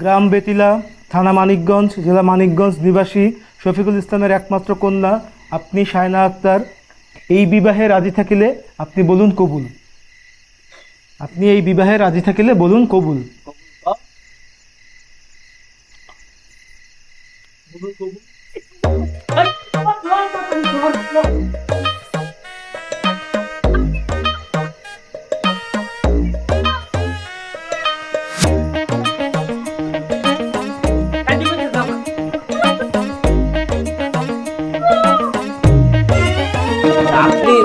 গ্রাম বেতিলা, থানা মানিকগঞ্জ, জেলা মানিকগঞ্জ নিবাসী শফিকুল ইসলামের একমাত্র কন্যা আপনি শায়না আক্তার। এই বিবাহে রাজি থাকিলে আপনি বলুন কবুল। আপনি এই বিবাহে রাজি থাকিলে বলুন কবুল। আপনি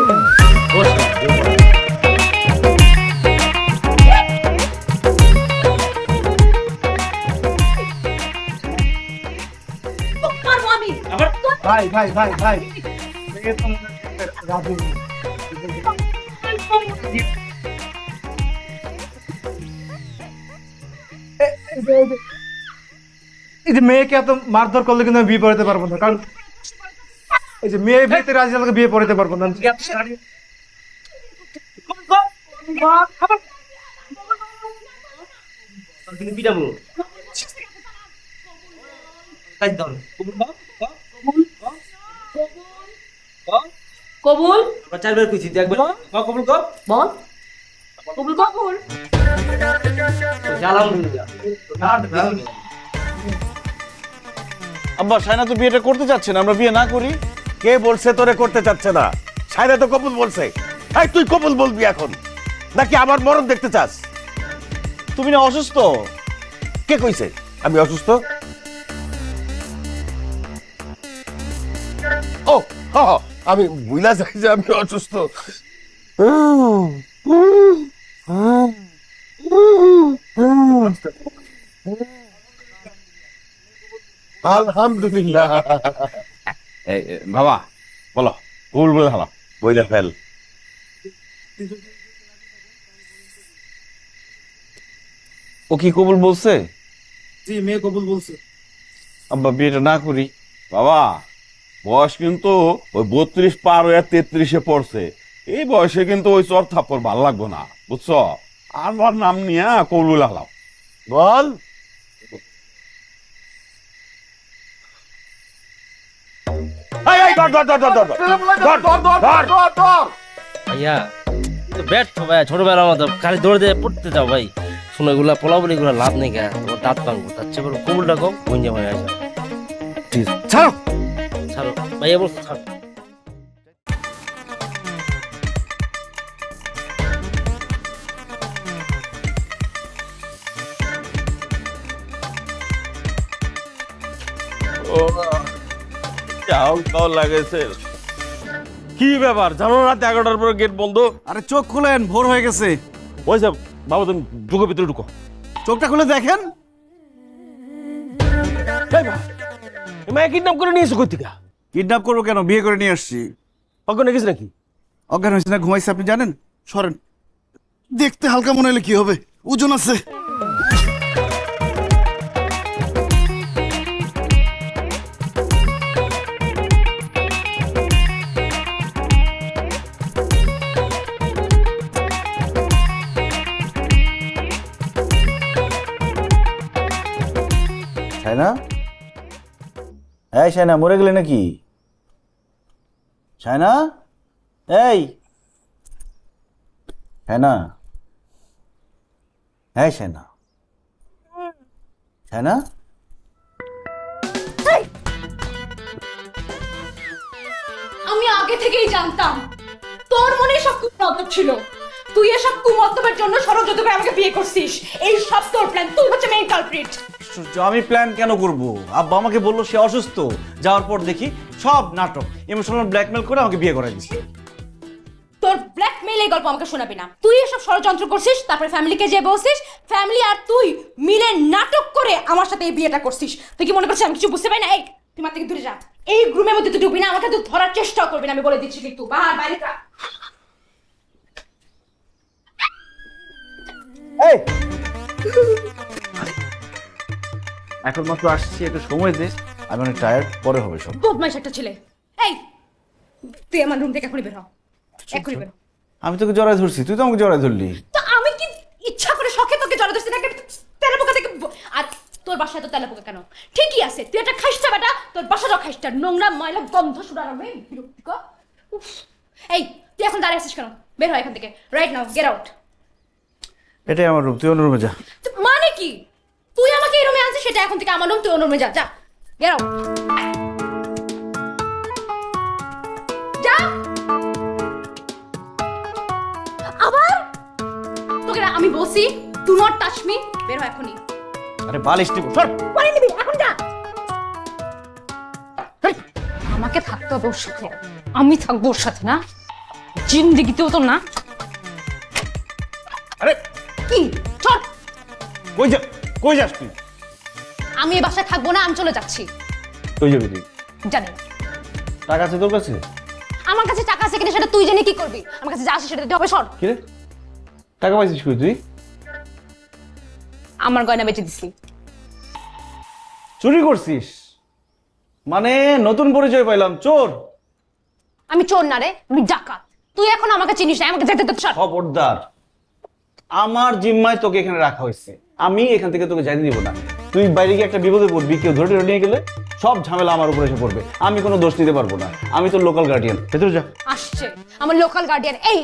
ভাই ভাই ভাই ভাই মেয়ে তো মনে হচ্ছে রাজি নেই। এই যে মেয়েকে এত মারধর করলে কিন্তু আমি বিয়ে পড়াতে পারবো না, কারণ এই যে মেয়ে বিয়েতে রাজি হলে বিয়ে পড়াতে পারবো না। পিটাবো কবুল চারবার কইছি একবার কবুল কর বল কবুল কবুল আব্বা শায়না তো বিয়েটা করতে চাচ্ছে না, আমরা বিয়ে না করি। কে বলছে তোরে করতে চাচ্ছে না? সাইরা তো কবুল বলছে। এই তুই কবুল বলবি এখন নাকি আমার মরণ দেখতে চাস? তুমি না অসুস্থ? কে কইছে আমি অসুস্থ? ও হ হ, আমি বুঝলা যাই যে আমি অসুস্থ। আলহামদুলিল্লাহ। বাবা বলো, কবুল বলে হালা। বইলা ফেল। ও কি কবুল বলছে? জি, মেয়ে কবুল বলছে। আব্বা বিয়েটা না করি। বাবা বয়স কিন্তু ওই 32 পার হয়ে 33-এ পড়ছে। এই বয়সে কিন্তু ওই চর থাপ্পড় ভালো লাগবো না, বুঝছো? আমার নাম নিয়ে কবুল বলে হালাও। বল। এই এই ধর ধর ধর ধর ধর ধর ধর। ভাইয়া তো ব্যর্থ ভাইয়া, ছোটবেলার মতো খালি দৌড়ে দিয়ে পড়তে যাও ভাই। শুনে এগুলা পোলাবলি এগুলো লাভ নেই গা, তোমার দাঁত ভাঙবো। তার চেয়ে বলো কবুলটা কম গুঞ্জে ভাই আসো। ছাড়ো। ছাড়ো ভাইয়া, বলছো ছাড়ো। লাগেছে কি ব্যাপার? জানো রাত 11টার পরে গেট বন্ধ। আরে চোখ খুলেন, ভোর হয়ে গেছে। ওই যে বাবা তুমি ঢুকো, ভিতরে ঢুকো। চোখটা খুলে দেখেন। মায়া কিডন্যাপ করে নিয়েছো কই থেকে? কিডন্যাপ করবো কেন? বিয়ে করে নিয়ে আসছি। অজ্ঞান গেছে নাকি? অজ্ঞান হয়েছে না ঘুমাইছে আপনি জানেন? সরেন, দেখতে হালকা মনে হলে কি হবে, ওজন আছে। শায়না, এই শায়না মরে গেলে নাকি? শায়না, এই শায়না, এই শায়না, শায়না, আমি আগে থেকেই জানতাম তোর মনে সব কুমতলব ছিল। তুই এসব কুমতলবের জন্য ষড়যন্ত্র করে আমাকে বিয়ে করছিস। এই সব তোর প্ল্যান, তুই হচ্ছে মেইন কালপ্রিট। আমি প্ল্যান কেন করব? আব্বা আমাকে বললো সে অসুস্থ, যাওয়ার পর দেখি সব নাটক, ইমোশনাল ব্ল্যাকমেল করে আমাকে বিয়ে করাই দিচ্ছে। তোর ব্ল্যাকমেইল এই গল্প আমাকে শোনাবি না। তুই এসব ষড়যন্ত্র করছিস, তারপরে ফ্যামিলিকে যে বলছিস, ফ্যামিলি আর তুই মিলে নাটক করে আমার সাথে এই বিয়েটা করছিস। তুই কি মনে করছিস আমি কিছু বুঝতে পারি না? এই তুই মার থেকে দূরে যা। এই রুমের মধ্যে তুই ঢুকবি না, আমাকে তুই ধরার চেষ্টাও করবি না, আমি বলে দিচ্ছি কিন্তু। বাহার বাইরে যা। এই এখন মাত্র আসছি, একটু সময় দে, আমি অনেক টায়ার্ড, পরে হবে সব। বদমাইশ একটা ছেলে। এই তুই আমার রুম থেকে এখনই বের হ, এখনই বের হ। আমি তোকে জড়ায় ধরছি, তুই তো আমাকে জড়ায় ধরলি। তো আমি কি ইচ্ছা করে শখে তোকে জড়া ধরছি নাকি? তেরে পোকা থেকে আর তোর তোর বাসায় তো তেলাপোকা কেন? ঠিকই আছে, তুই একটা খাইস্টা বেটা, তোর বাসাটাও খাইস্টা, নোংরা ময়লা গন্ধ শুনাবে, বিরক্তিকর। উফ। এই তুই এখন দাঁড়িয়ে আছিস কেন? বের হয় এখান থেকে, রাইট নাও, গেট আউট। এটাই আমার রুম, তুই অন্য রুমে যা। মানে কি? তুই আমাকে এই রুমে আনছিস, সেটা এখন থেকে আমার রুম, তুই অন্য রুমে যা, যা, গেট আউট, যা। আবার তোকে না আমি বলছি ডু নট টাচ মি, বের হয় এখনই। আরে বালিশ নিব, সর। পরে নিবি, এখন যা। আমাকে থাকতে হবে ওর সাথে, আমি থাকবো ওর সাথে না, জিন্দেগিতেও তো না। আরে কি চল, কই যাস তুই? আমি এই বাসায় থাকবো না, আমি চলে যাচ্ছি। কই যাবি তুই? জানি না। টাকা আছে তোর কাছে? আমার কাছে টাকা আছে কিনা সেটা তুই জেনে কি করবি? আমার কাছে যা আছে সেটা দিতে হবে, সর। কি রে, টাকা পাইছিস কই তুই? আমার গয়না বেচে দিছি। চুরি করছিস? মানে নতুন পরিচয় পাইলাম, চোর। আমি চোর না রে, আমি ডাকাত। তুই এখন আমাকে চিনিস না, আমাকে যেতে দে, সর। খবরদার, আমার জিম্মায় তোকে এখানে রাখা হয়েছে, আমি এখান থেকে তোকে যাইতে দিব না। তুই বাইরে গিয়ে একটা বিপদে পড়বি, কেউ ধরে নিয়ে গেলে সব ঝামেলা আমার উপরে এসে পড়বে। আমি কোনো দোষ নিতে পারবো না, আমি তোর লোকাল গার্ডিয়ান। ভেতরে যা। আসছে আমার লোকাল গার্ডিয়ান। এই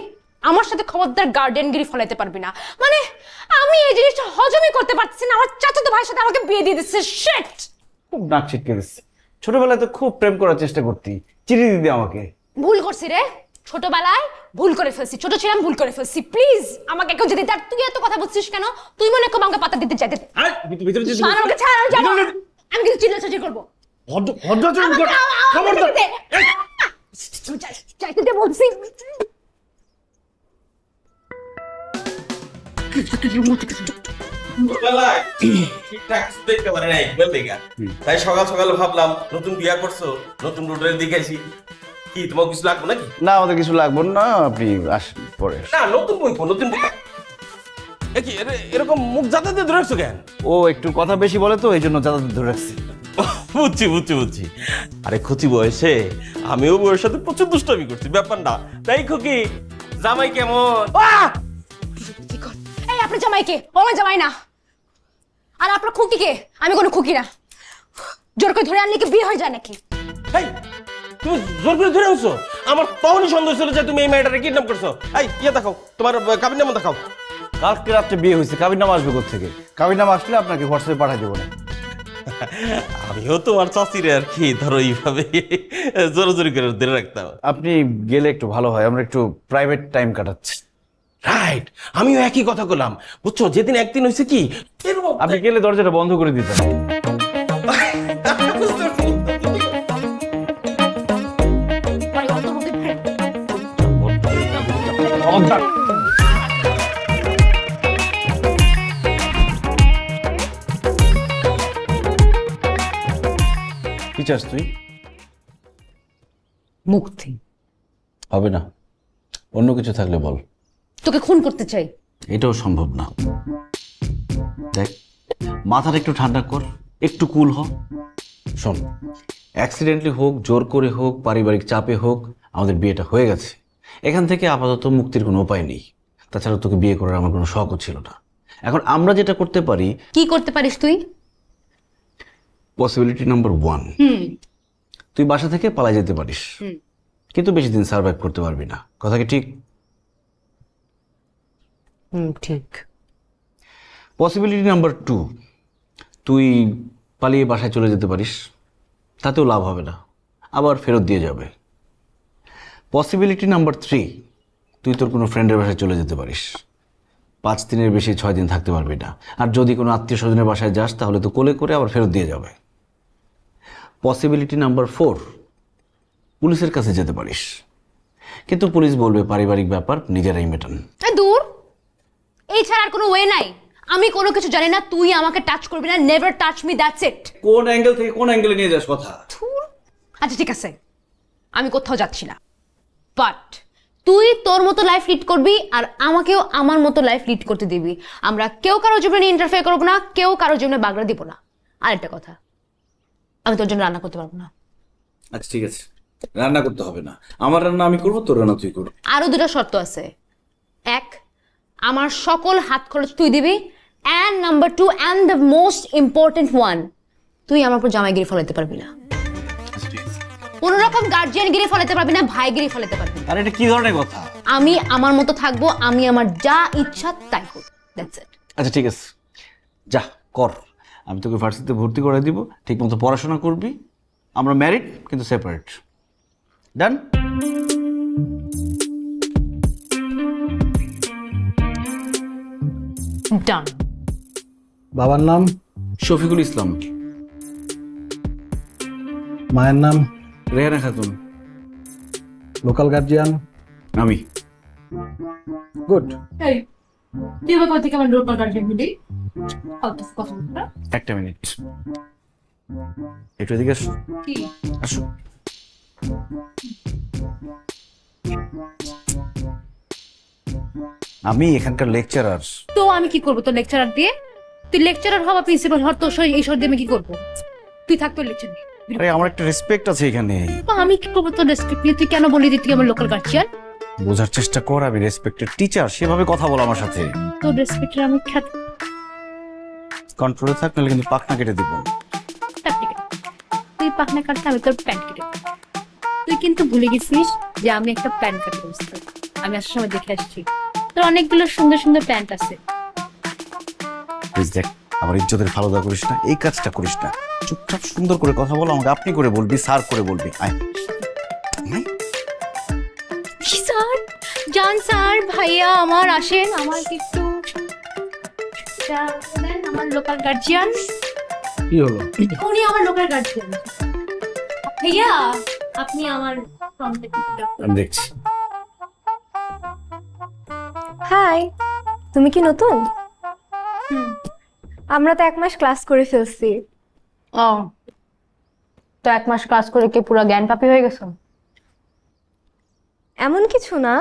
আমার সাথে খবরদার গার্ডিয়ানগিরি ফলাইতে পারবি না। মানে আমি এই জিনিসটা হজমই করতে পারছি না, আমার চাচাতো ভাইয়ের সাথে আমাকে বিয়ে দিয়ে দিচ্ছে। শিট, খুব নাক ছিটকে দিচ্ছে। ছোটবেলায় তো খুব প্রেম করার চেষ্টা করতি, চিঠি দিদি আমাকে। ভুল করছি রে, ছোটবেলায় ভুল করে ফেলছি, ছোট ছিলাম, ভুল করে ফেলছি। প্লিজ আমাকে কেউ যেতে, আর তুই এত কথা বলছিস কেন? তুই মনে কর আমাকে পাতা দিতে চাইতে। ভিতরে যেতে ছাড় আমাকে, ছাড়, আমি যাবো। আমি কিন্তু চিল্লাচাল্লি করবো। ভদ্রাচরণ কর। খবরদার। চাইতে দে বলছি। তাই সকাল সকাল ভাবলাম নতুন বিয়া করছো, নতুন রোডের দিকে আসি, কি তোমার কিছু লাগবে নাকি? না, আমাদের কিছু লাগবে না, আপনি আসেন পরে। না, নতুন বই নতুন বই। কি এরকম মুখ যাতাতে ধরে রাখছো কেন? ও একটু কথা বেশি বলে তো, এই জন্য যাতায়াত ধরে রাখছি। বুঝছি বুঝছি বুঝছি। আরে খুচি বয়সে আমিও বউয়ের সাথে প্রচুর দুষ্টামি করছি, ব্যাপার না। তাই খুকি জামাই কেমন? এই আপনার জামাই কে? ও আমার জামাই না। আর আপনার খুকি কে? আমি কোনো খুকি না। জোর করে ধরে আনলে কি বিয়ে হয়ে যায় নাকি? এই তুমি জোর করে ধরে আনছো? আমার তখনই সন্দেহ ছিল যে তুমি এই মেয়েটারে কিডন্যাপ করছো। এই ইয়ে দেখাও, তোমার কাবিন নামা দেখাও। কালকে রাত্রে বিয়ে হয়েছে, কাবিননামা আসবে কোত্থেকে? কাবিননামা আসলে আপনাকে হোয়াটসঅ্যাপে পাঠিয়ে দেবো না। আমিও তোমার চাচিরে আর কি ধরো এইভাবে জোরাজোরি করে ধরে রাখতাম। আপনি গেলে একটু ভালো হয়, আমরা একটু প্রাইভেট টাইম কাটাচ্ছি। রাইট, আমিও একই কথা বললাম। বুঝছো, যেদিন একদিন হয়েছে কি, আপনি গেলে দরজাটা বন্ধ করে দিতেন। কি চাস তুই? মুক্তি। হবে না, অন্য কিছু থাকলে বল। তোকে খুন করতে চাই। এটাও সম্ভব না। দেখ, মাথাটা একটু ঠান্ডা কর, একটু কুল হ। শোন, অ্যাক্সিডেন্টলি হোক, জোর করে হোক, পারিবারিক চাপে হোক, আমাদের বিয়েটা হয়ে গেছে। এখান থেকে আপাতত মুক্তির কোনো উপায় নেই। তাছাড়া তোকে বিয়ে করার আমার কোনো শখও ছিল না। এখন আমরা যেটা করতে পারি। কি করতে পারিস তুই? পসিবিলিটি নাম্বার 1, তুই বাসা থেকে পালাই যেতে পারিস, কিন্তু বেশি দিন সার্ভাইভ করতে পারবি না। কথা কি ঠিক? ঠিক। পসিবিলিটি নাম্বার 2, তুই পালিয়ে বাসায় চলে যেতে পারিস, তাতেও লাভ হবে না, আবার ফেরত দিয়ে যাবে। পসিবিলিটি নাম্বার 3, তুই তোর কোনো ফ্রেন্ডের বাসায় চলে যেতে পারিস, 5 দিনের বেশি 6 দিন থাকতে পারবি না। আর যদি কোনো আত্মীয় স্বজনের বাসায় যাস, তাহলে তো কোলে করে আবার ফেরত দিয়ে যাবে। পসিবিলিটি নাম্বার 4, পুলিশের কাছে যেতে পারিস, কিন্তু পুলিশ বলবে পারিবারিক ব্যাপার, নিজেরাই মেটান। দূর, এই ছাড়া আর কোনো ওয়ে নাই। আমি কোনো কিছু জানি না, তুই আমাকে টাচ করবি না। Never touch me, that's it. কোন অ্যাঙ্গেল থেকে কোন অ্যাঙ্গেলে নিয়ে যাস কথা? আচ্ছা ঠিক আছে, আমি কোথাও যাচ্ছি না, বাট তুই তোর মতো লাইফ লিড করবি আর আমাকেও আমার মতো লাইফ লিড করতে দিবি। আমরা কেউ কারো জীবনে ইন্টারফেয়ার করবো না, কেউ কারো জীবনে বাগড়া দিব না। আর একটা কথা, আমি তোর জন্য রান্না করতে পারবো না। আচ্ছা ঠিক আছে, রান্না করতে হবে না, আমার রান্না আমি করবো, তোর রান্না তুই করবি। আরো দুটো শর্ত আছে। 1, আমার সকল হাত খরচ তুই দিবি। And number 2 and the most important one, তুই আমার উপর জামাইগিরি ফলাতে পারবি না। কোন রকম গার্জিয়ানগিরি ফলাতে পারবি না, ভাইগিরি ফলাতে পারবি না। আর এটা কি ধরনের কথা? আমি আমার মতো থাকবো, আমি আমার যা ইচ্ছা তাই করব, দ্যাটস ইট। আচ্ছা ঠিক আছে, যা কর, আমি তোকে ভার্সিটিতে ভর্তি করে দিব, ঠিক মতো পড়াশোনা করবি, আমরা ম্যারিড কিন্তু সেপারেট। ডান? ডান। বাবার নাম? শফিকুল ইসলাম। মায়ের নাম? রেহানা খাতুন। Local guardian? আমি। গুড। এই তুই আমার কথা থেকে আমার লোকাল গার্জিয়ান হলি? ফালতু কথা বলছিস। একটা মিনিট, একটু এদিকে আসো। কি? আসো। আমি এখানকার লেকচারার। তো আমি কি করবো তোর লেকচারার দিয়ে? তুই লেকচারার হওয়া প্রিন্সিপাল হওয়ার তোর এই সর দিয়ে আমি কি করবো? তুই থাক তোর লেকচার নিয়ে। আরে আমার একটা রেসপেক্ট আছে এখানে। তো আমি কি করবো তোর রেসপেক্ট নিয়ে? তুই কেন বলি যে তুই আমার লোকাল গার্জিয়ান? বোঝার চেষ্টা কর, আমি রেসপেক্টেড টিচার, সেভাবে কথা বল আমার সাথে। তোর রেসপেক্টের আমি খ্যাত কন্ট্রোলে থাক, নাহলে কিন্তু পাখনা কেটে দিব। তুই পাখনা কাটতে, আমি তোর প্যান্ট কেটে দেবো। তুই কিন্তু ভুলে গেছিস যে আমি একটা প্যান্ট কাটতে বসতে, আমি আসার সময় দেখে আসছি তোর অনেকগুলো সুন্দর সুন্দর প্যান্ট আছে। প্লিজ দেখ, আমার ইজ্জতের ফালুদা করিস না, এই কাজটা করিস না। চুপচাপ সুন্দর করে কথা বল, আমাকে আপনি করে বলবি, স্যার করে বলবি। আয় আয়। স্যার, জান স্যার, ভাইয়া আমার আসেন, আমার একটু আমার লোকাল গার্জিয়ান। কি হলো? উনি আমার লোকাল গার্জিয়ান। ভাইয়া আপনি আমার আমি দেখছি। হাই, তুমি কি নতুন? আমরা তো 1 মাস ক্লাস করে ফেলছি। ও, তো 1 মাস ক্লাস করে কি পুরো জ্ঞান পাপি হয়ে গেছো? এমন কিছু না,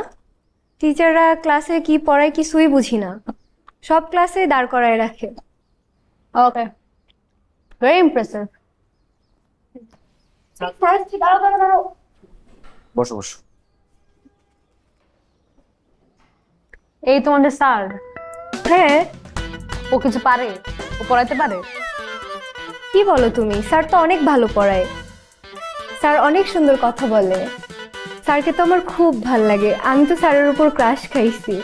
টিচাররা ক্লাসে কি পড়ায় কিছুই বুঝি না, সব ক্লাসে দাঁড় করায় রাখে। ওকে, ভেরি ইমপ্রেসিভ। বসো বসো। এই তোমাদের স্যার? হ্যাঁ। ও কিছু পারে? ও পড়াইতে পারে? কি বলো তুমি? স্যার তো অনেক ভালো পড়ায়, স্যার অনেক সুন্দর কথা বলে, স্যারকে তো আমার খুব ভাল লাগে, আমি তো স্যারের উপর ক্রাশ খাইছি।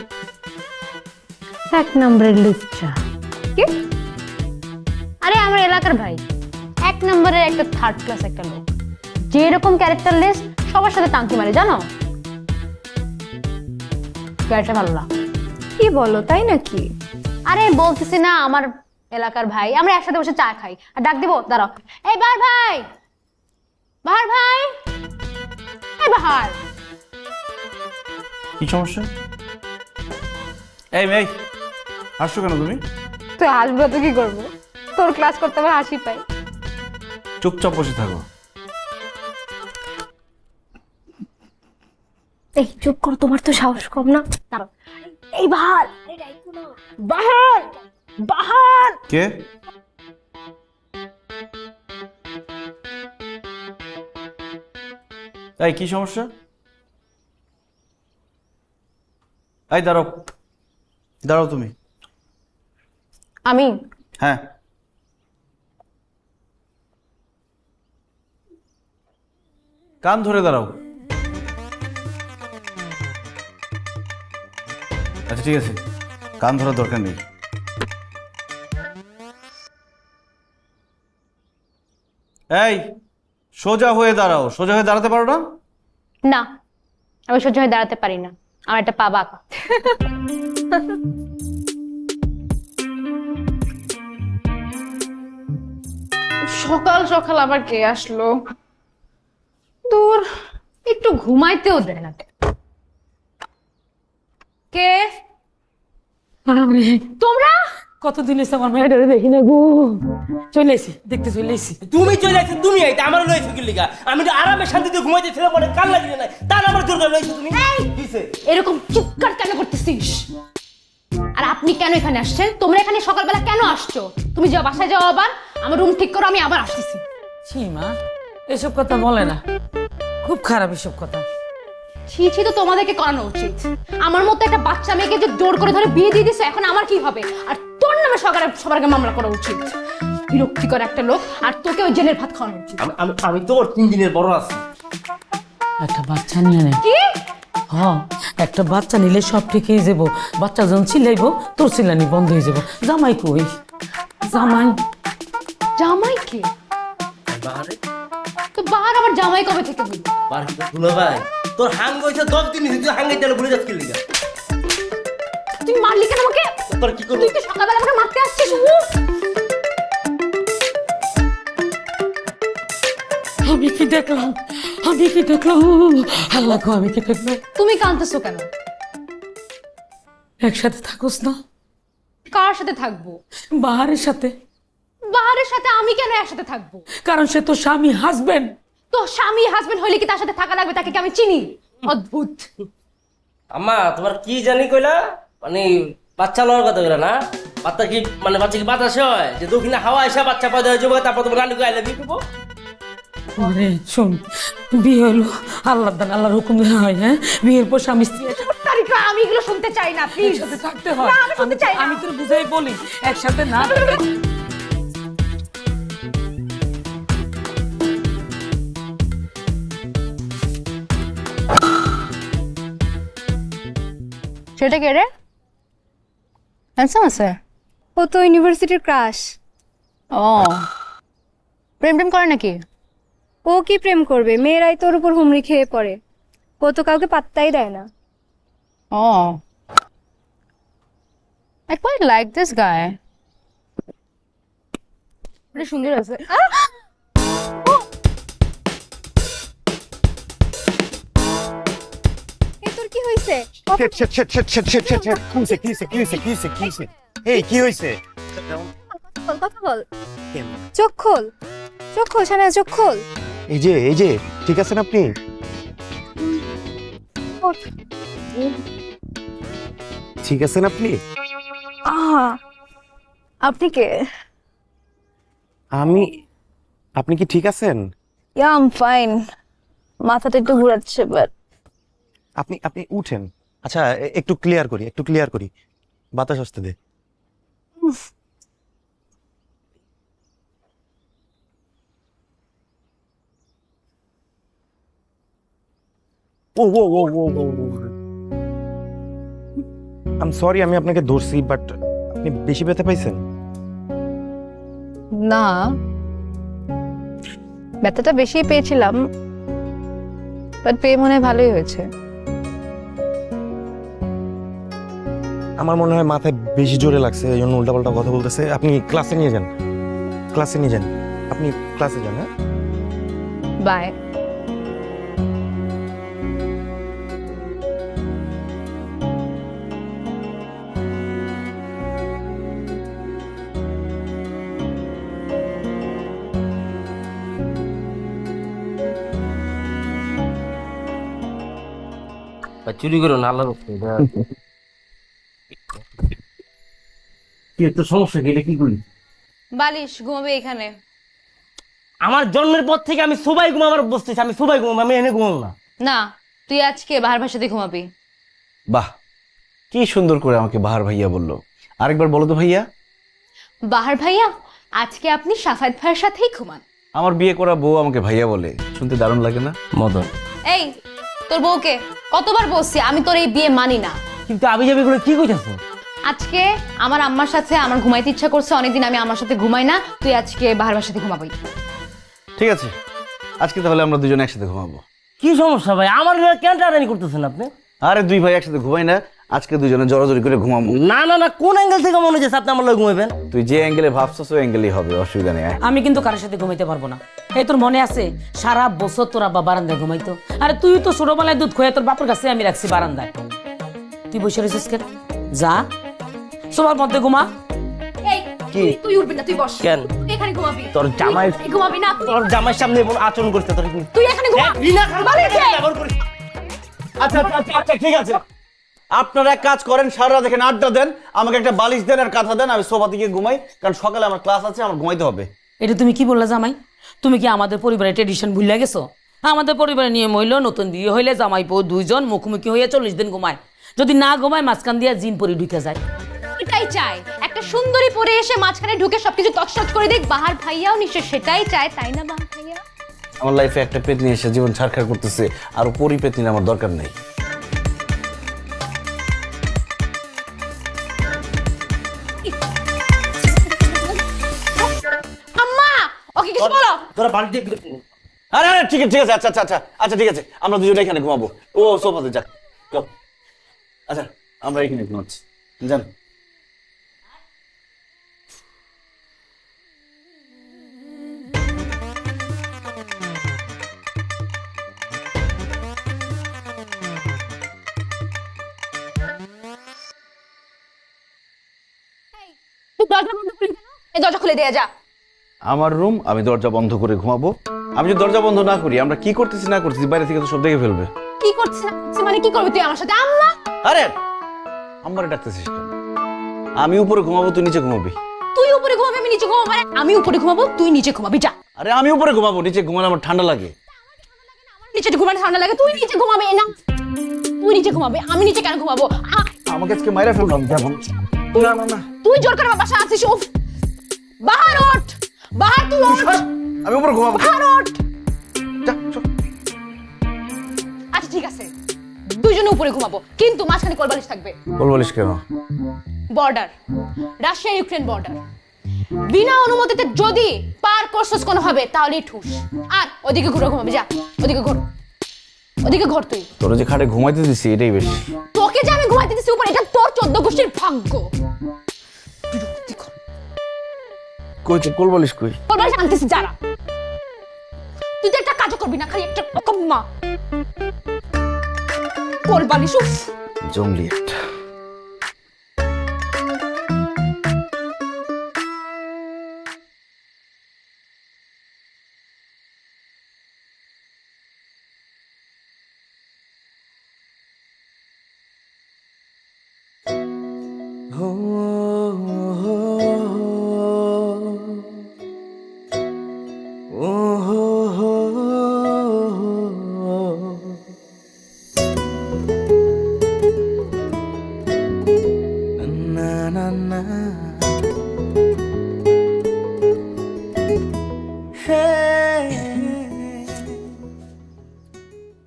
1 নম্বরের লিস্টটা কি? আরে আমার এলাকার ভাই, 1 নম্বরের একটা 3rd ক্লাস একটা লোক, যে এরকম ক্যারেক্টার লেস সবার সাথে টাঙ্কি মারে, জানো? ক্যারেক্টার ভালো না। কি বলো, তাই নাকি? আরে বলতেছি না, আমার এলাকার ভাই, আমরা একসাথে বসে চা খাই। আর ডাক দিব, দাঁড়াও। এই বাহার ভাই, বাহার ভাই, এই বাহার। কি সমস্যা? এই মেয়ে, হাসছো কেন তুমি? তুই হাসবো তো কি করবো? তোর ক্লাস করতে আমার হাসি পায়। চুপচাপ বসে থাকো। এই চুপ কর, তোমার তো সাহস কম না। দাঁড়াও। এই বাহার, বাহার, বাহার। কে? এই কি সমস্যা? এই দাঁড়াও, দাঁড়াও তুমি। আমি হ্যাঁ, কান ধরে দাঁড়াও। আচ্ছা ঠিক আছে, কান ধরার দরকার নেই। এই সোজা হয়ে দাঁড়াও। সোজা হয়ে দাঁড়াতে পারো না? না, আমি সহ্য হয়ে দাঁড়াতে পারি না, আমার একটা পা বাঁকা। সকাল সকাল আবার কে আসলো? তোর একটু ঘুমাইতেও দেয় না। কে তোমরা? কতদিন এসে আমার মেয়েটারে দেখি না গো, চলে এসি দেখতে, চলে এসি। তুমি চলে আসছো, তুমি এইটা আমার লইছো কি লিগা? আমি তো আরামে শান্তিতে ঘুমাইতেছিলাম, বলে কাল লাগিয়ে নাই, তার আমার জোর করে লইছো তুমি। কিসে এরকম চিৎকার কেন করতেছিস? আর আপনি কেন এখানে আসছেন? তোমরা এখানে সকালবেলা কেন আসছো? তুমি যাও, বাসায় যাও, আবার আমার রুম ঠিক করো, আমি আবার আসতেছি। ছি মা, এসব কথা বলে না, খুব খারাপ এসব কথা। ছি ছি তো তোমাদেরকে করানো উচিত। আমার মতো একটা বাচ্চা মেয়েকে যে জোর করে ধরে বিয়ে দিয়ে দিছে, এখন আমার কি হবে? আর তোর নামে সবার আগে মামলা করা উচিত। বিরক্তিকর একটা লোক, আর তোকে ওই জেলের ভাত খাওয়ানো উচিত। আমি তো ওর 3 দিনের বড় আছি। একটা বাচ্চা নিয়ে নে। কি? হ্যাঁ, একটা বাচ্চা নিলে সব ঠিক হয়ে যাবো। বাচ্চা যখন চিল্লাইবো তোর চিল্লানি বন্ধ হয়ে যাবো। জামাই কই? জামাই জামাই কে? বাহারে তো বাহার আবার জামাই কবে থেকে হইল? বাহার কি দুলা ভাই? তোর হাঙ্গ হইছে 10 দিন হইছে, তুই হাঙ্গাই তেলে ভুলে যাচ্ছিস লিগা। তুই মারলি কেন আমাকে? তোর কি করব? তুই তো সকালবেলা আমাকে মারতে আসছিস। উফ! আমি কি দেখলাম? আল্লাহ গো, আমি কি দেখলাম? তুমি কাঁদতেছো কেন? একসাথে থাকোস না কার সাথে থাকবো? বাহারের সাথে? বাহারের সাথে আমি কেন একসাথে থাকবো? কারণ সে তো স্বামী, হাজবেন্ড। তো স্বামী হাজবেন্ড হইলে কি তার সাথে থাকা লাগবে? তাকে কি আমি চিনি? অদ্ভুত। আম্মা তোমার কি জানি কইলা? মানে বাচ্চা লওয়ার কথা কইলা না? বাচ্চা কি মানে বাচ্চা কি বাতাস হয় যে দক্ষিণে হাওয়া এসে বাচ্চা পয়দা হয়ে যাবে, তারপর তোমার রান্না করে আইলে বিয়ে করবো? আরে শোন, বিয়ে হলো আল্লাহর দান, আল্লাহর হুকুম হয়। হ্যাঁ, বিয়ের পর স্বামী স্ত্রী তারিকা, আমি এগুলো শুনতে চাই না, প্লিজ। একসাথে থাকতে হয়। না, আমি শুনতে চাই না। আমি তোর বুঝাই বলি, একসাথে না। সেটা কে রে? হ্যান্ডসাম আছে? ও তো ইউনিভার্সিটির ক্রাশ। ও প্রেম প্রেম করে নাকি? ও কি প্রেম করবে? মেয়েরাই তোর উপর হুমড়ি খেয়ে পড়ে। ও তো কাউকে পাত্তাই দেয় না। ও I quite like this guy. বেশ সুন্দর আছে। এই তোর কি হইছে? এই কি হয়েছে? কথা বল। চোখ খোল, চোখ খোল সানা, চোখ খোল। এই যে ঠিক আছেন আপনি? ওঠ। ঠিক আছেন আপনি? আপনি কে? আপনি কি ঠিক আছেন? Yeah I am fine. মাথাটা একটু ঘোরাচ্ছে, বাট আপনি উঠেন। আচ্ছা, একটু ক্লিয়ার করি, বাতাস আসতে দে। আই এম সরি, আমি আপনাকে ধরছি, বাট আপনি বেশি ব্যথা পাইছেন? না, ব্যথাটা বেশি পেয়েছিলাম, বাট পেয়ে মনে হয় ভালোই হয়েছে। আমার মনে হয় মাথায় বেশি জোরে লাগছে, এই জন্য উল্টাপাল্টা কথা বলতেছে। আপনি ক্লাসে নিয়ে যান, আপনি ক্লাসে যান। হ্যাঁ, বাই। চুরি করো না আল্লাহর উপরে। কি একটা সমস্যা কি? এটা কি করি? বালিশ ঘুমাবে এখানে। আমার জন্মের পর থেকে আমি সবাই ঘুমাবার বসতেছি, আমি সবাই ঘুমাবো, আমি এনে ঘুমাবো না। না, তুই আজকে বাহার ভাষাতে ঘুমাবি। বাহ, কি সুন্দর করে আমাকে বাহার ভাইয়া বললো। আরেকবার বলো তো ভাইয়া। বাহার ভাইয়া, আজকে আপনি সাফায়েত ভাইয়ের সাথেই ঘুমান। আমার বিয়ে করা বউ আমাকে ভাইয়া বলে, শুনতে দারুণ লাগে না? মদন, এই তোর বউকে কতবার বলছি আমি তোর এই বিয়ে মানি না। কিন্তু আমি যাবি করে কি কইতাছো? আজকে আমার আম্মার সাথে আমার ঘুমাইতে ইচ্ছা করছে, অনেকদিন আমি আমার সাথে ঘুমাই না। তুই আজকে বাহার ভাষাতে ঘুমাবি। ঠিক আছে, আজকে তাহলে আমরা দুজন একসাথে ঘুমাবো। কি সমস্যা ভাই? আমার কেন টানাটানি করতেছেন আপনি? আরে দুই ভাই একসাথে ঘুমাই না, আজকে দুজনে জড়াজড়ি করে ঘুমাবো। না না না, কোন অ্যাঙ্গেল থেকে মনে হচ্ছে আপনি আমার লগে ঘুমাবেন? তুই যে অ্যাঙ্গেলে ভাবছস ওই অ্যাঙ্গেলই হবে, অসুবিধা নেই। আমি কিন্তু কারোর সাথে ঘুমাইতে পারবো না। এই তোর মনে আছে সারা বছর তোর আব্বা বারান্দায় ঘুমাইতো? আরে তুই তো ছোটবেলায় দুধ খোয়া তোর বাপের কাছে আমি রাখছি বারান্দায়। তুই বসে রয়েছিস কেন? যা সবার মধ্যে ঘুমা। এই তুই উঠবি না, তুই বস। কেন? তুই এখানে ঘুমাবি। তোর জামাই তুই ঘুমাবি না। তোর জামাইয়ের সামনে এমন আচরণ করতে তোর কি? তুই এখানে ঘুমা। আচ্ছা ঠিক আছে, আপনারা এক কাজ করেন, সারা রাত এখানে আড্ডা দেন, আমাকে একটা বালিশ দেন আর কাঁথা দেন, আমি সোফাতে গিয়ে ঘুমাই, কারণ সকালে আমার ক্লাস আছে, আমার ঘুমাইতে হবে। এটা তুমি কি বললা জামাই? তুমি কি আমাদের পরিবারের ট্রেডিশন ভুলে গেছো? আমাদের পরিবারের নিয়ম হইল নতুন বিয়ে হইলে জামাই বউ দুইজন মুখোমুখি হইয়া 40 দিন ঘুমায়, যদি না ঘুমায় মাঝখান দিয়া জিন পরি ঢুকে যায়। এটাই চাই, একটা সুন্দরী পরে এসে মাঝখানে ঢুকে সবকিছু তছনছ করে দেখ। বাহার ভাইয়াও নিশ্চয় সেটাই চায়, তাই না বাহার ভাইয়া? আমার লাইফে একটা পেতনি এসে জীবন ছাড়খাড় করতেছে, আর পরি পেতনি আমার দরকার নেই। আম্মা ওকে কিছু বলো। তোরা বাড়িতে আরে আরে ঠিক আছে ঠিক আছে, আচ্ছা আচ্ছা আচ্ছা আচ্ছা ঠিক আছে, আমরা দুজনে এখানে ঘুমাবো। ও সোফাতে যাক, চল। আচ্ছা আমরা এখানে ঘুমাচ্ছি, জান। তুই দরজা বন্ধ করে কেন? এই দরজা খুলে দেয়া যা। আমার রুম, আমি দরজা বন্ধ করে ঘুমাবো। আমি যদি দরজা বন্ধ না করি, আমরা কি করতেছি না করতেছি বাইরে থেকে তো সব দেখে ফেলবে। কি করছিস মানে কি করবি তুই আমার সাথে? আম্মা আরে আমারে ডাকতেছিস কেন? আমি উপরে ঘুমাবো, তুই নিচে ঘুমাবি। তুই উপরে ঘুমাবি আমি নিচে ঘুমাবো? আমি উপরে ঘুমাবো তুই নিচে ঘুমাবি, যা। আরে আমি উপরে ঘুমাবো, নিচে ঘুমালে আমার ঠান্ডা লাগে। নিচে ঘুমালে ঠান্ডা লাগে, তুই নিচে ঘুমাবি না। তুই নিচে ঘুমাবি, আমি নিচে কেন ঘুমাবো? আমাকে আজকে মাইরা ফেললাম কেমন? না না না, তুই জোর করে আমার বাসায় আসিস। উফ, বাহার ওঠ, বাহার তুই ওঠ, আমি উপরে ঘুমাবো। বাহার ওঠ। যা, চল। আচ্ছা ঠিক আছে, দুইজনে উপরে ঘুমাবো, কিন্তু মাঝখানে কোলবালিশ থাকবে। বলিস কেন? Border, Russia Ukraine border. বিনা অনুমতিতে যদি পার করছস কোনো হবে তাহলেই ঠুস। আর ওদিকে ঘুরে ঘুমাবি, যা ওদিকে ঘুর, ওদিকে ঘর। তুই তোর যে খাটে ঘুমাইতে দিছি এটাই বেশি। তোকে যে আমি ঘুমাইতে দিছি উপরে, এটা তোর 14 গোষ্ঠীর ভাগ্য। কই তো কোল বলিস কই? কোলবালিশ আনতেছি যারা। তুই তো একটা কাজও করবি না, খালি একটা কম্মা কোলবালিশ। উফ জঙ্গলি একটা।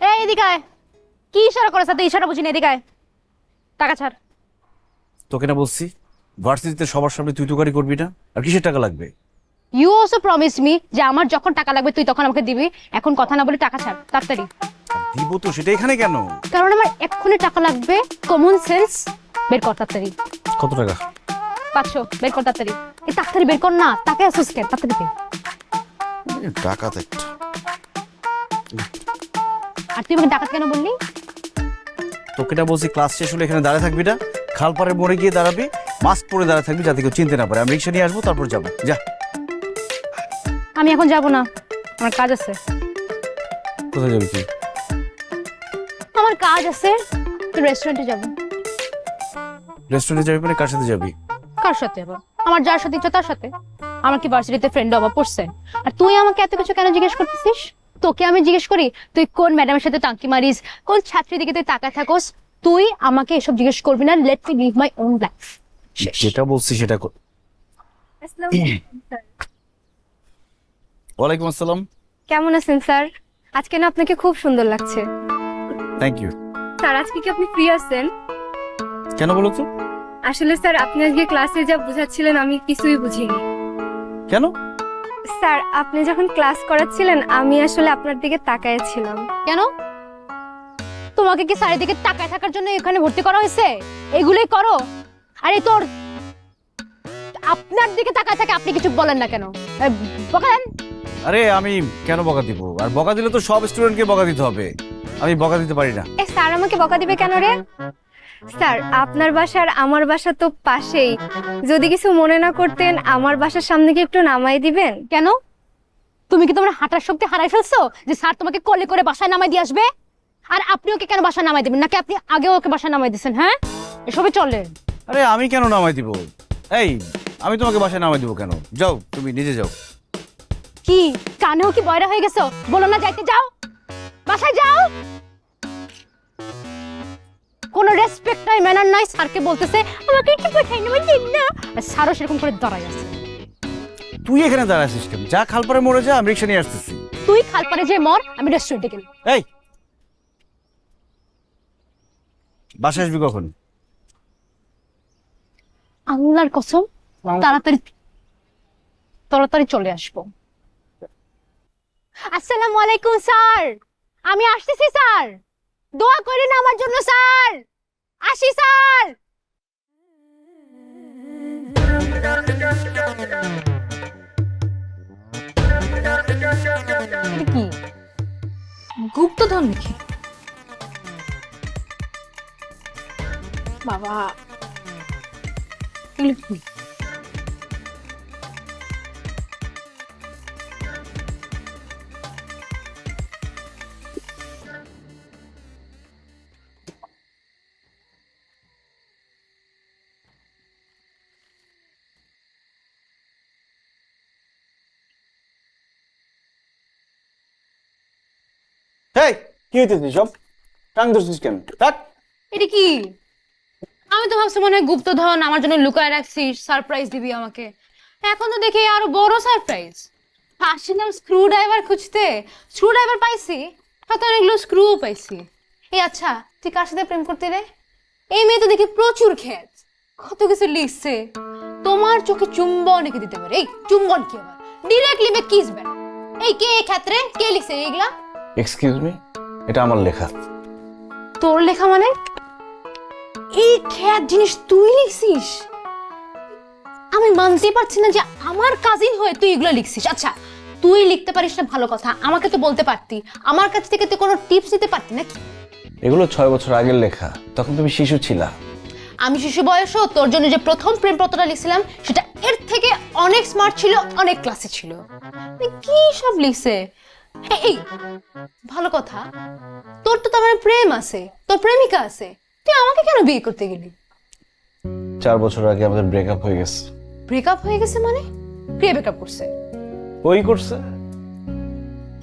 এই এদিকে আয়। কি ইশারা করে সাথে? ইশারা বুঝি না, এদিকে আয়। টাকা ছাড়। তোকে না বলছি ভার্সিটিতে সবার সামনে তুই তুকারি করবি না? আর কিসের টাকা লাগবে? ইউ অলসো প্রমিস মি যে আমার যখন টাকা লাগবে তুই তখন আমাকে দিবি। এখন কথা না বলে টাকা ছাড় তাড়াতাড়ি। দিব তো, সেটা এখানে কেন? কারণ আমার এক্ষুনি টাকা লাগবে। কমন সেন্স বের কর তাড়াতাড়ি। কত টাকা? 500 বের কর তাড়াতাড়ি। এই তাড়াতাড়ি বের কর না, টাকা আসুস কেন? তাড়াতাড়ি দে। টাকা তো একটা। আর তুই আমাকে ডাকাত কেন বললি? তোকে না বলছি ক্লাস শেষ হলে এখানে দাঁড়িয়ে থাকবি না, খালপাড়ে মোড়ে গিয়ে দাঁড়াবি, মাস্ক পরে দাঁড়িয়ে থাকবি যাতে কেউ চিনতে না পারে। আমি রিক্সা নিয়ে আসবো, তারপর যাবো। যা। আমি এখন যাব না, আমার কাজ আছে। কোথায় যাবি তুই? আমার কাজ আছে, তুই রেস্টুরেন্টে যাব। রেস্টুরেন্টে যাবি মানে কার সাথে যাবি? কার সাথে আবার? আমার যার সাথে ইচ্ছা তার সাথে। আমার কি ভার্সিটিতে ফ্রেন্ড অভাব পড়ছে? আর তুই আমাকে এত কিছু কেন জিজ্ঞেস করতেছিস? তোকে আমি জিজ্ঞেস করি তুই কোন ম্যাডামের সাথে টাঙ্কি মারিস, কোন ছাত্রীর দিকে তুই তাকায় থাকোস? তুই আমাকে এসব জিজ্ঞেস করবি না। Let me live my own life. যেটা বলছি সেটা কর। ওয়ালাইকুম আসসালাম। কেমন আছেন স্যার? আজকে না আপনাকে খুব সুন্দর লাগছে। Thank you. স্যার আজকে কি আপনি ফ্রি আছেন? কেন বলো তো? আসলে স্যার আপনি আজকে ক্লাসে যা বোঝাচ্ছিলেন আমি কিছুই বুঝিনি। কেন? স্যার আপনি যখন ক্লাস করাচ্ছিলেন আমি আসলে আপনার দিকে তাকাইছিলাম। কেন? তোমাকে কি স্যারের দিকে তাকায় থাকার জন্য এখানে ভর্তি করা হয়েছে? এগুলোই করো? আরে তোর আপনার দিকে তাকায় থাকে, আপনি কিছু বলেন না কেন? বলেন। আরে আমি কেন বকা দিব? আর বকা দিলে তো সব স্টুডেন্টকে বকা দিতে হবে, আমি বকা দিতে পারি না। স্যার আমাকে বকা দিবে কেন রে? স্যার আপনার বাসা আর আমার বাসা তো পাশেই, যদি কিছু মনে না করতেন আমার বাসার সামনে কি একটু নামাই দিবেন? কেন? তুমি কি তোমার হাঁটার শক্তি হারাই ফেলছো যে স্যার তোমাকে কোলে করে বাসায় নামাই দিয়ে আসবে? আর আপনি ওকে কেন বাসায় নামাই দিবেন? নাকি আপনি আগেও ওকে বাসায় নামাই দিয়েছেন? হ্যাঁ, এসবই চলে। আরে আমি কেন নামাই দিব? এই আমি তোমাকে বাসায় নামাই দিব কেন? যাও, তুমি নিজে যাও। কি কানেও কি বয়রা হয়ে গেছো? বলো না যাইতে, যাও। বাসায় যাও। কোনো রেসপেক্ট নাই, ম্যানার নাই। স্যারকে বলতেছে আমাকে একটু পাঠাই নেবেন না, আর স্যারও সেরকম করে দাঁড়ায় আছে। তুই এখানে দাঁড়াছিস কেন? যা খালপাড়ে মরে যা, আমি রিক্সা নিয়ে আসতেছি। তুই খালপাড়ে যে মর, আমি রেস্টুরেন্টে গেলাম। এই বাসায় আসবি কখন? আল্লাহর কসম তাড়াতাড়ি তাড়াতাড়ি চলে আসবো। আসসালামু আলাইকুম স্যার, আমি আসতেছি স্যার, দোয়া করেন আমার জন্য স্যার, আসি স্যার। কি গুপ্তধন নাকি? বাবা এগুলো কি? এই কি হইতেছিস সব? টাং ধরছিস কেন? থাক। এটা কি? আমি তো ভাবছি মনে হয় গুপ্তধন আমার জন্য লুকায় রাখছিস, সারপ্রাইজ দিবি আমাকে। এখন তো দেখি আরো বড় সারপ্রাইজ। আসছিলাম স্ক্রু ড্রাইভার খুঁজতে, স্ক্রু ড্রাইভার পাইছি, হয়তো অনেকগুলো স্ক্রু পাইছি। এই আচ্ছা, তুই কার সাথে প্রেম করতে রে? এই মেয়ে তো দেখি প্রচুর খ্যাত, কত কিছু লিখছে। তোমার চোখে চুম্বন এঁকে দিতে পারে। এই চুম্বন কি আবার? ডিরেক্টলি মে কিস বেটা। এই কে এই ক্ষেত্রে কে লিখছে এইগুলা? এক্সকিউজ মি, এটা আমার লেখা। তোর লেখা মানে? এই খ্যাত জিনিস তুই লিখছিস? আমি মানতে পারছি না যে আমার কাজিন হয়ে তুই এগুলো লিখছিস। আচ্ছা তুই লিখতে পারিস না ভালো কথা, আমাকে তো বলতে পারতি, আমার কাছ থেকে তুই কোনো টিপস দিতে পারতি নাকি? এগুলো 6 বছর আগের লেখা, তখন তুমি শিশু ছিলা। আমি শিশু বয়সও তোর জন্য যে প্রথম প্রেমপত্রটা লিখছিলাম সেটা এর থেকে অনেক স্মার্ট ছিল, অনেক ক্লাসে ছিল। কি সব লিখছে? এই ভালো কথা, তোর তো আমার প্রেম আছে, তোর প্রেমিকা আছে, তুই আমাকে কেন বিয়ে করতে গেলি? 4 বছর আগে আমাদের ব্রেকআপ হয়ে গেছে। ব্রেকআপ হয়ে গেছে মানে? কে ব্রেকআপ করছে? ওই করছে।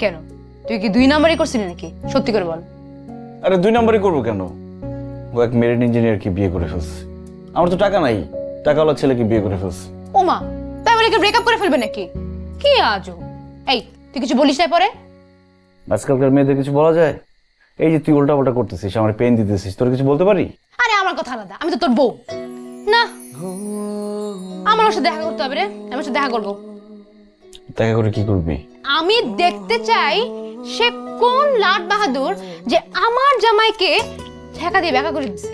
কেন তুই কি 2 নাম্বারই করছিলি নাকি? সত্যি করে বল। আরে 2 নম্বরই করবো কেন? ও এক মেরিন ইঞ্জিনিয়ারকে বিয়ে করে ফেলছে। আমার তো টাকা নাই, টাকাওয়ালা ছেলেকে বিয়ে করে ফেলছে। ওমা, তাই বলে কি ব্রেকআপ করে ফেলবে নাকি? কি আজব। এই তুই কিছু বলিস না পরে? আজকালকার মেয়েদের কিছু বলা যায়? এই যে তুই উল্টাপাল্টা করতেছিস, আমার পেন দিতেছিস, তোর কিছু বলতে পারি? আরে আমার কথা আলাদা, আমি তো তোর বউ না। আমার ওর সাথে দেখা করতে হবে রে, আমি ওর সাথে দেখা করবো। দেখা করে কি করবি? আমি দেখতে চাই সে কোন লাট বাহাদুর যে আমার জামাইকে ঠেকা দিয়ে দেখা করে দিচ্ছে।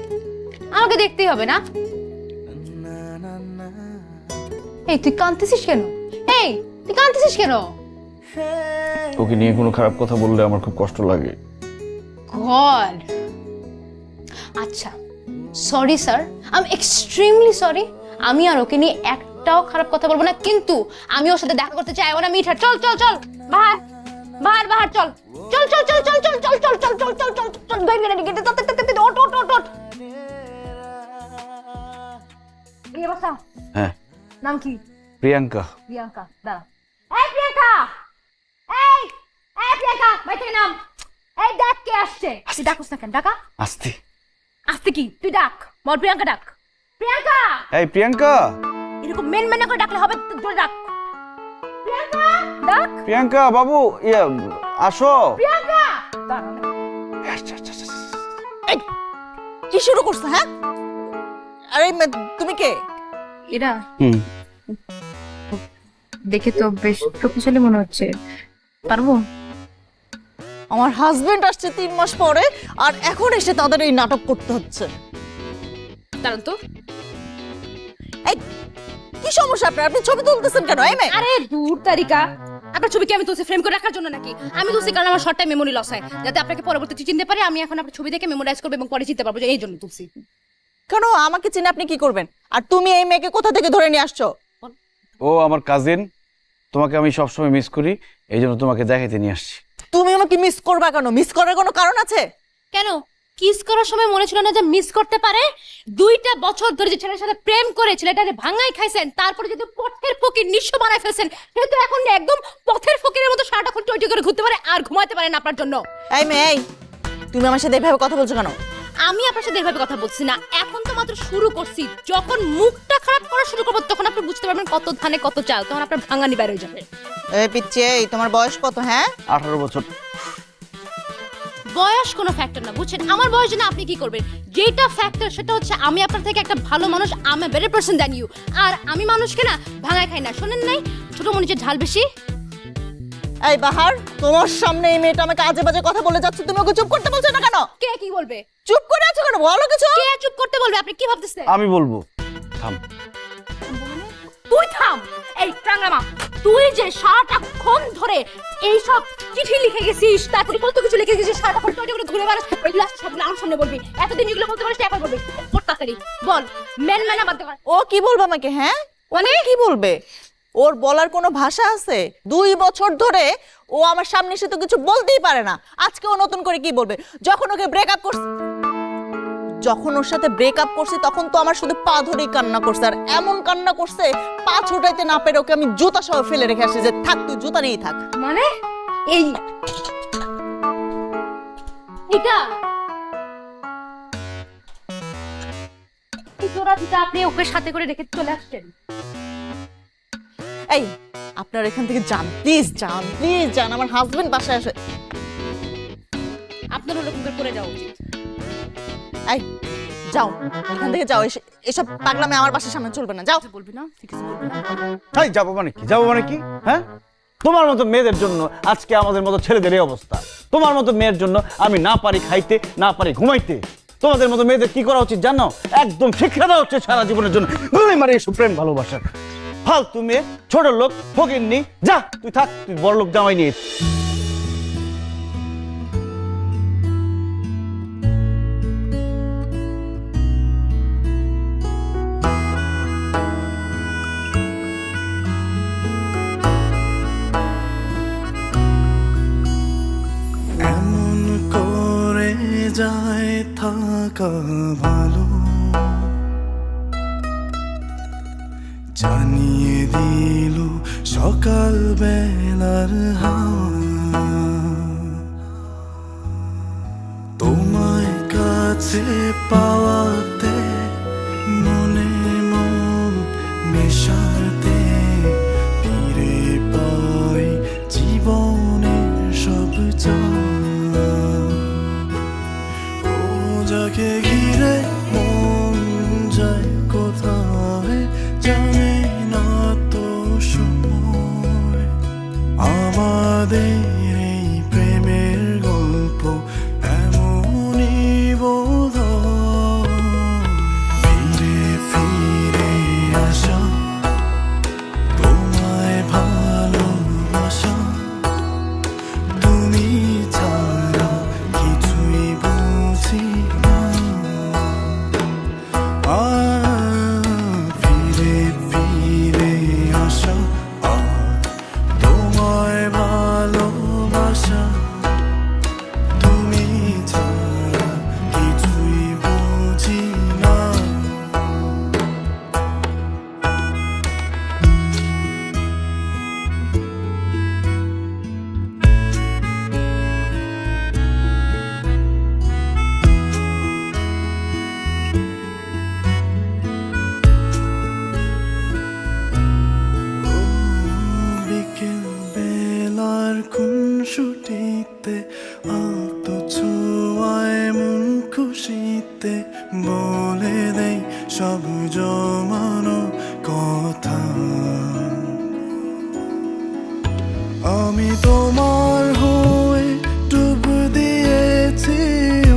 আমাকে দেখতেই হবে না? এই তুই কাঁদতেছিস কেন? এই তুই কাঁদতেছিস কেন? ওকে নিয়ে কোনো খারাপ কথা বললে আমার খুব কষ্ট লাগে। গড, আচ্ছা sorry sir, I am extremely sorry. আমি আর ওকে নিয়ে একটাও খারাপ কথা বলবো না, কিন্তু আমি ওর সাথে দেখা করতে চাই। না মিঠা, চল চল চল, বাহার বাহার বাহার, চল চল চল চল চল চল চল চল চল চল চল চল চল, ওট ওট ওট ওট। এই বাসা হ্যাঁ, নাম কি? প্রিয়াঙ্কা। প্রিয়াঙ্কা, দাঁড়া। এই প্রিয়াঙ্কা, এই এই প্রিয়াঙ্কা, বাই থেকে নাম। এই ডাক, কে আসছে? তুই ডাকুস না কেন? ডাকা। আস্তে আসতে কি তুই ডাক, বল প্রিয়াঙ্কা ডাক। প্রিয়াঙ্কা, এই প্রিয়াঙ্কা, এরকম মেন মেন করে ডাকলে হবে? জোরে ডাক। প্রিয়াঙ্কা ডাক। প্রিয়াঙ্কা বাবু, ইয়ে আসো। প্রিয়াঙ্কা, এই কি শুরু করছো? হ্যাঁ, আরে তুমি কে? এরা দেখে তো বেশ শক্তিশালী মনে হচ্ছে, পারবো? আমার হাজবেন্ড আসছে 3 মাস পরে, আর এখন এসে তাদের এই নাটক করতে হচ্ছে। দাঁড়ান তো। এই কি সমস্যা আপনার? আপনি ছবি তুলতেছেন কেন? এই মেয়ে, আরে দূর তারিকা, আপনার ছবি কি আমি তুলছি ফ্রেম করে রাখার জন্য নাকি? আমি তুলছি কারণ আমার শর্ট টাইম মেমোরি লস হয়, যাতে আপনাকে পরবর্তীতে চিনতে পারে। আমি এখন আপনার ছবি দেখে মেমোরাইজ করব এবং পরে চিনতে পারবো, যে এই জন্য তুলছি। কেন আমাকে চিনে আপনি কি করবেন? আর তুমি এই মেয়েকে কোথা থেকে ধরে নিয়ে আসছো? ও আমার কাজিন, তোমাকে আমি সবসময় মিস করি, এই জন্য তোমাকে দেখাইতে নিয়ে আসছি। তুমি আমাকে মিস করবা কেন? মিস করার কোনো কারণ আছে? কেন কিস করার সময় মনে ছিল না যে মিস করতে পারে? 2টা বছর ধরে যে ছেলের সাথে প্রেম করে ছেলেটাকে ভাঙাই খাইছেন, তারপরে যদি পথের ফকির নিঃস্ব বানায় ফেলছেন, সে তো এখন একদম পথের ফকিরের মতো সারাটাক্ষণ টইটই করে ঘুরতে পারে আর ঘুমাতে পারে না আপনার জন্য। এই মেয়ে, এই তুমি আমার সাথে এভাবে কথা বলছো কেন? আমি আপনার সাথে এভাবে কথা বলছি না, এখন তো মাত্র শুরু করছি। যখন মুখটা খারাপ করা শুরু করবো তখন আপনি বুঝতে পারবেন কত ধানে কত চাল, তখন আপনার ভাঙানি বের হয়ে যাবে। এই পিচ্ছি, এই তোমার বয়স কত? হ্যাঁ, 18 বছর। বয়স কোনো ফ্যাক্টর না, বুঝছেন? আমার বয়স জন্য আপনি কি করবেন? যেটা ফ্যাক্টর সেটা হচ্ছে আমি আপনার থেকে একটা ভালো মানুষ, আমি বেটার পারসন দ্যান ইউ। আর আমি মানুষকে না ভাঙায় খাই না। শোনেন নাই, ছোট মরিচের ঝাল বেশি। এই বাহার, তোমার সামনে এই মেয়েটা আমাকে আজে বাজে কথা বলে যাচ্ছে, তুমি ওকে চুপ করতে বলছো না কেন? কে কি বলবে? চুপ করে আছো কেন? বলো কিছু। কে চুপ করতে বলবে? আপনি কি ভাবতেছেন? আমি বলবো। থাম। তুই থাম। এই টাঙ্গামা, তুই যে সারাটাক্ষণ ধরে এই সব চিঠি লিখে গেছিস, তারপরে কত কিছু লিখে গেছিস, সারাটাক্ষণ টয়টয় করে ঘুরে বেড়াস, ওই লাস্ট সবগুলো আমার সামনে বলবি। এতদিন এগুলো বলতে পারিস, এখন বলবি। ওর তাড়াতাড়ি বল, মেন মেনা বাদ দে। ও কি বলবে আমাকে? হ্যাঁ, মানে কি বলবে? ওর বলার কোনো ভাষা আছে? 2 বছর ধরে ও আমার সামনে এসে তো কিছু বলতেই পারে না, আজকে ও নতুন করে কি বলবে? যখন ওকে ব্রেকআপ করছি, যখন ওর সাথে ব্রেকআপ করছি তখন তো আমার শুধু পা ধরেই কান্না করছে, আর এমন কান্না করছে পা ছোটাইতে না পেরে ওকে আমি জুতা সহ ফেলে রেখে আসছি যে থাক, তুই জুতা নিয়েই থাক। মানে এই এটা এই জোড়া জুতা আপনি ওকে সাথে করে রেখে চলে আসছেন? এই আপনার এখান থেকে যান, প্লিজ যান, প্লিজ যান, আমার হাজবেন্ড বাসায় আসে। আপনার ওরকম করে পড়ে যাওয়া উচিত। এই যাও, এখান থেকে যাও, এসব পাগলামে আমার বাসার সামনে চলবে না, যাও। বলবি না, ঠিক আছে বলবি না। এই যাবো মানে কি? যাবো মানে কি? হ্যাঁ, তোমার মতো মেয়েদের জন্য আজকে আমাদের মতো ছেলেদের এই অবস্থা। তোমার মতো মেয়ের জন্য আমি না পারি খাইতে, না পারি ঘুমাইতে। তোমাদের মতো মেয়েদের কি করা উচিত জানো? একদম শিক্ষা দেওয়া হচ্ছে সারা জীবনের জন্য। মানে এসব প্রেম ভালোবাসা ফালতু মেয়ে, ছোট লোক, ফকিন্নি। যা তুই থাক, তুই বড় লোক জামাই নিয়ে। এমন করে যায় থাকা ভালো, জানিয়ে দিল সকাল বেলার হাওয়া। তোমায় কাছে পাওয়াতে মনে মন মেশাতে ফিরে পাই জীবনের সব ও যাকে ঘিরে মন যায় কোথায় জানে না তো সময়। আমাদের এই প্রেমের গল্প এমনই বোধহয়। ফিরে ফিরে আসা, তোমায় ভালোবাসা, তুমি ছাড়া কিছুই বুঝি না। ফিরে ফিরে আসা আর তোমায় ভালোবাসা, তুমি ছাড়া কিছুই বুঝি না। বিকেল বেলার খুনসুটিতে আলতো ছোঁয়ায় মন খুশিতে বলে দেই সব জমানো কথা। আমি তোমার হয়ে ডুব দিয়েছি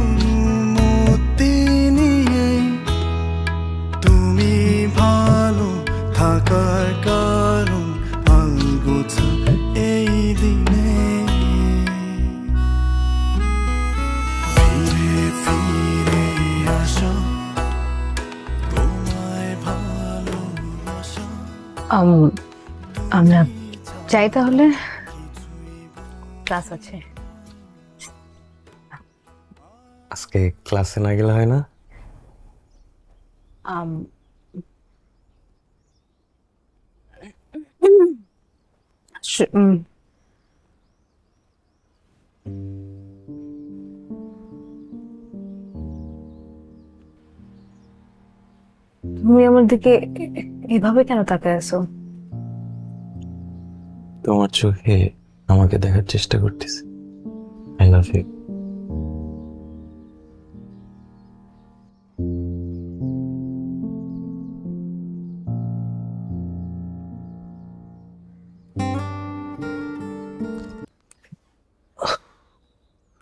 অনুমতি নিয়ে, তুমি ভালো থাকার কারণ আলগোছা এই দিনে। ফিরে ফিরে আসা, তোমায় ভালোবাসা। আমরা যাই তাহলে, ক্লাস আছে। আজকে ক্লাসে না গেলে হয় না? তুমি আমার দিকে এভাবে কেন তাকায় আছো? তোমার চোখে আমাকে দেখার চেষ্টা করতেছি। I love you.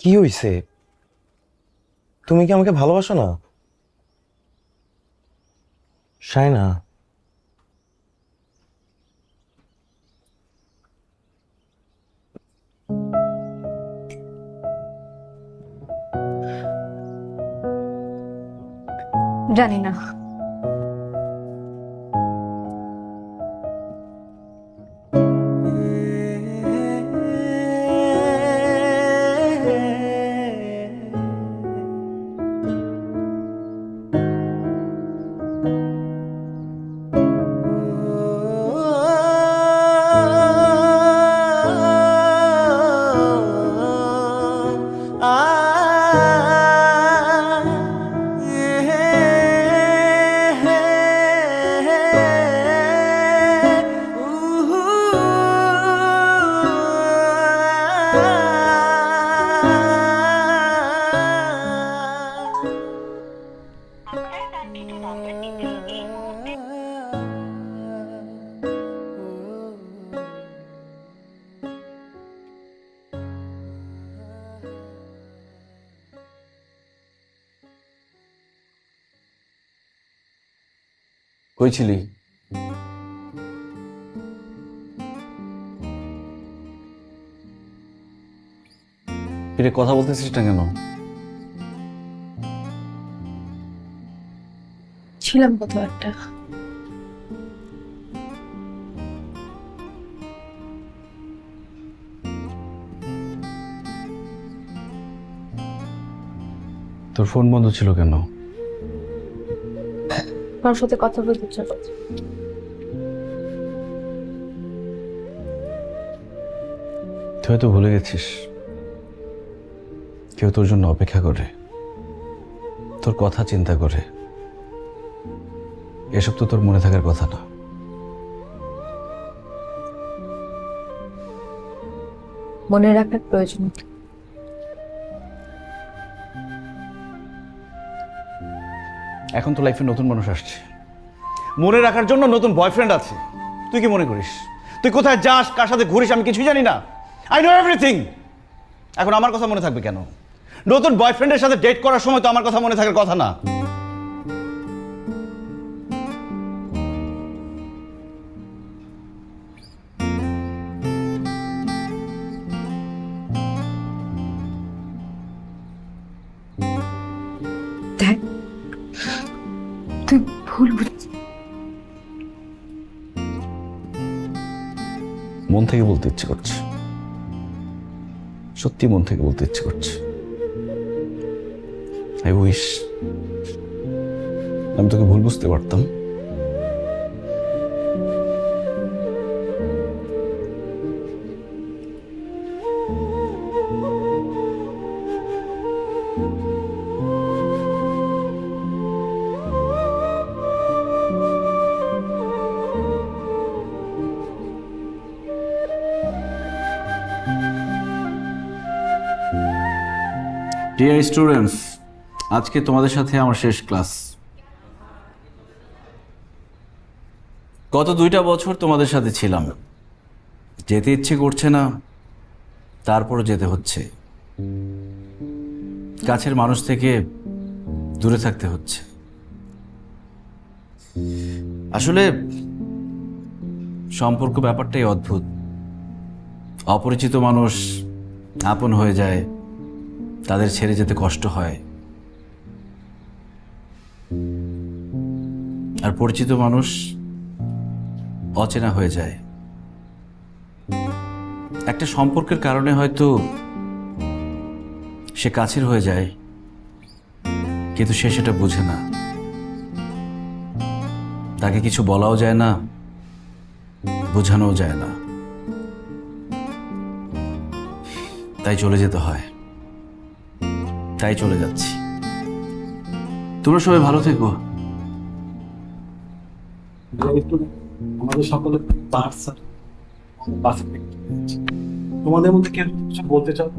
কি হইছে? তুমি কি আমাকে ভালোবাসো না শায়না? জানি না। কই ছিলি? ফিরে কথা বলতেছিস না কেন? ছিলাম কোথাও একটা। তোর ফোন বন্ধ ছিল কেন? তোমার সাথে কথা বলতে ইচ্ছা করছে। তুই হয়তো ভুলে গেছিস কেউ তোর জন্য অপেক্ষা করে, তোর কথা চিন্তা করে। এসব তো তোর মনে থাকার কথা না। মনে রাখার প্রয়োজন কি? এখন তো লাইফে নতুন মানুষ আসছে, মনে রাখার জন্য নতুন বয়ফ্রেন্ড আছে। তুই কি মনে করিস তুই কোথায় যাস, কার সাথে ঘুরিস আমি কিছুই জানি না? I know everything. এখন আমার কথা মনে থাকবে কেন? নতুন বয়ফ্রেন্ডের সাথে ডেট করার সময় তো আমার কথা মনে থাকার কথা না। দেখ, তুই ভুল বুঝছিস। মন থেকে বলতে ইচ্ছে করছে, সত্যি মন থেকে বলতে ইচ্ছে করছে। আই উইশ আমি তোকে ভুল বুঝতে পারতাম। ডিয়ার স্টুডেন্টস, আজকে তোমাদের সাথে আমার শেষ ক্লাস। গত 2টা বছর তোমাদের সাথে ছিলাম, যেতে ইচ্ছে করছে না, তারপরও যেতে হচ্ছে। কাছের মানুষ থেকে দূরে থাকতে হচ্ছে। আসলে সম্পর্ক ব্যাপারটাই অদ্ভুত। অপরিচিত মানুষ আপন হয়ে যায়, তাদের ছেড়ে যেতে কষ্ট হয়। আর পরিচিত মানুষ অচেনা হয়ে যায়। একটা সম্পর্কের কারণে হয়তো সে কাছের হয়ে যায়, কিন্তু সে সেটা বোঝে না। তাকে কিছু বলাও যায় না, বোঝানোও যায় না, তাই চলে যেতে হয়। তাই চলে যাচ্ছি। তোমরা সবাই ভালো থেকো। আমাদের সকলে তোমাদের মধ্যে কেউ কিছু বলতে চাও?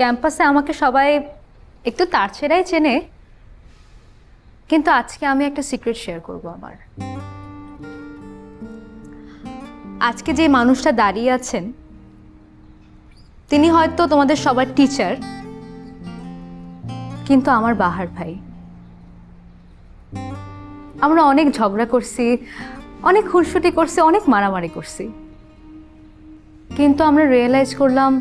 ক্যাম্পাসে আমাকে সবাই একটু তার ছেড়াই চেনে, কিন্তু আজকে আমি একটা সিক্রেট শেয়ার করব আমার। আজকে যে মানুষটা দাঁড়িয়ে আছেন তিনি হয়তো তোমাদের সবার টিচার, কিন্তু আমার বাহার ভাই। আমরা অনেক ঝগড়া করছি, অনেক খুনসুটি করছি, অনেক মারামারি করছি, কিন্তু আমরা রিয়েলাইজ করলাম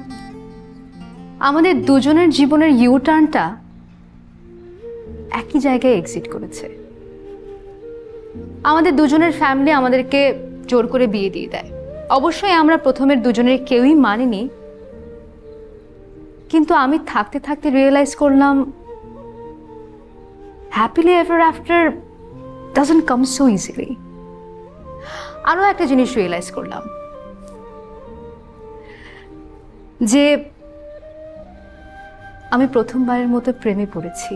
আমাদের দুজনের জীবনের ইউ টার্নটা একই জায়গায় এক্সিট করেছে। আমাদের দুজনের ফ্যামিলি আমাদেরকে জোর করে বিয়ে দিয়ে দেয়। অবশ্যই আমরা প্রথমের দুজনের কেউই মানিনি, কিন্তু আমি থাকতে থাকতে রিয়েলাইজ করলাম happily ever after doesn't come so easily. আরও একটা জিনিস রিয়েলাইজ করলাম যে আমি প্রথমবারের মতো প্রেমে পড়েছি।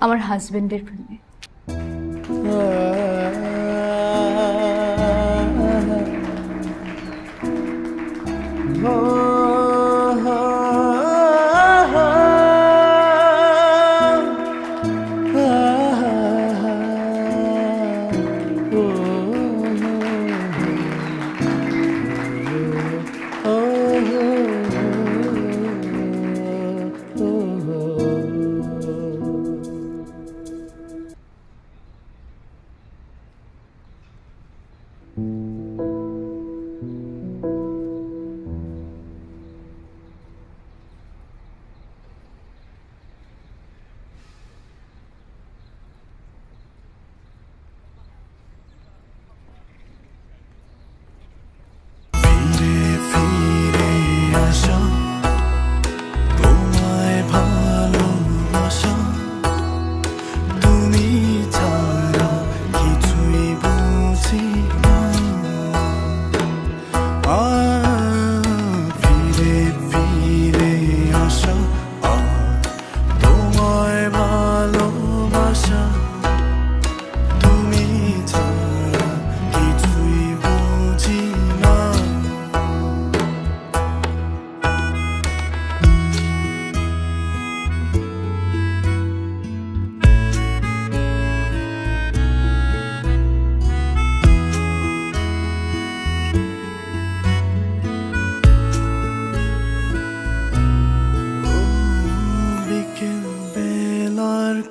আমার হাজবেন্ডের প্রেমে।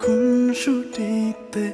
খুনসুটিতে